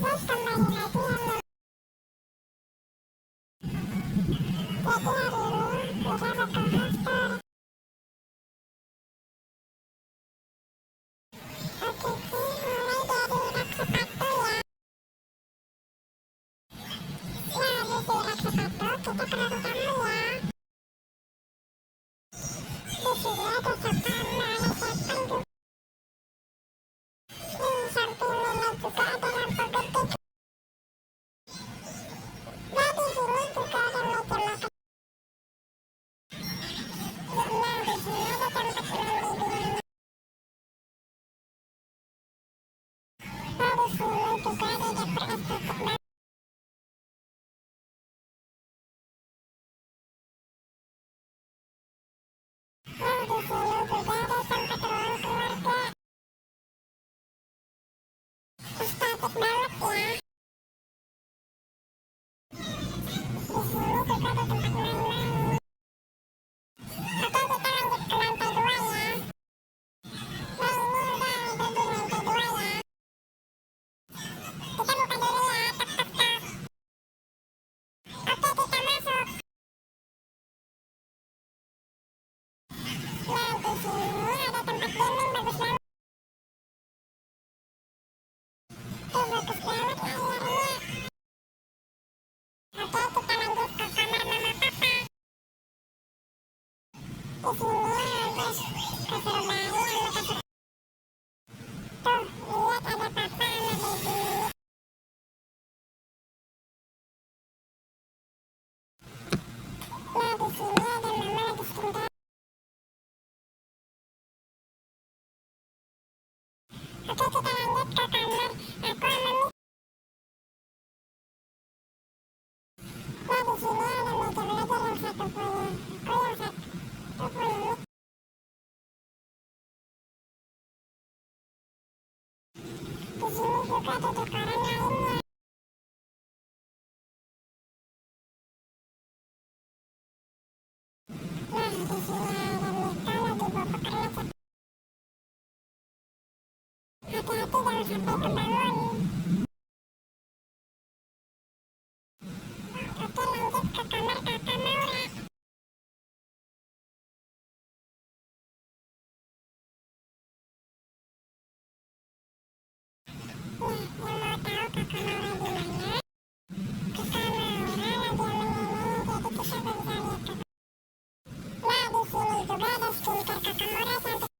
guys, kembali lagi ya. Jadi hari ini kita bakal daftar. Oke, mulai dari rak sepatu ya. Nah, di rak sepatu kita perhatikan ya. Di sini ada sepan, ada sepan juga. Di sampingnya juga ada lampu gede. Nah, di sini juga ada meja makan. Nah, di sini ada tempat mandi. Nah, di sini juga ada dapur estetik. Nah, di sini juga ada tempat ruang keluarga. Estetik banget ya. Di sini juga ada tempat main-main. Oke, kita lanjut ke lantai 2 ya. Nah, ini udah ada di lantai 2 ya. Kita buka dulu ya, tak tak tak. Oke, kita masuk. Nah, di sini ada tempat gaming bagus banget. Tuh, bagus banget layarnya. Oke, kita lanjut ke kamar mama papa. Di sini ada kasur bayi sama kasur. Tuh, lihat ada papa sama baby. Nah, di sini ada mama lagi skincare. Oke, kita lanjut ke kamar aku sama Miss. Nah, di sini ada meja belajar yang satu punya. Oh, yang satu punya Miss. Di sini juga ada dekoran lainnya. Nah, di sini ada Mita lagi bawa karena hati-hati jangan sampai kebangun. Oke, lanjut ke kamar kakak Maura. Nah, yang mau tahu kakak Maura di mana? Kakak Maura lagi menyanyi, jadi kita bisa lihat kakak. Nah, di sini juga ada skincare kakak Maura cantik.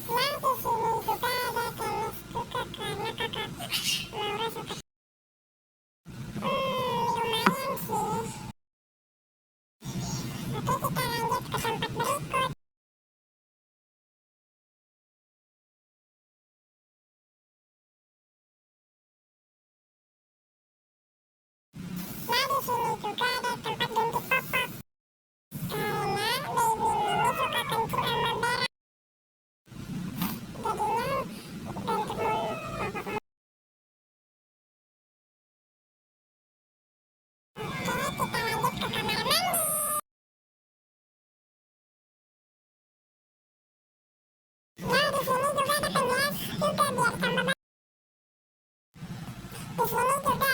Nah, di sini juga ada kemis juga karena kakak Maura suka. Lumayan sih. Oke, kita lanjut ke tempat berikut. Nah, di sini juga ada tempat ganti popok. Karena baby Mimi suka kencing sama berak. Jadinya ganti popok. Oke, kita lanjut ke kamar mandi. Nah, di sini juga ada penjelas juga biar tambah bagus. Di sini juga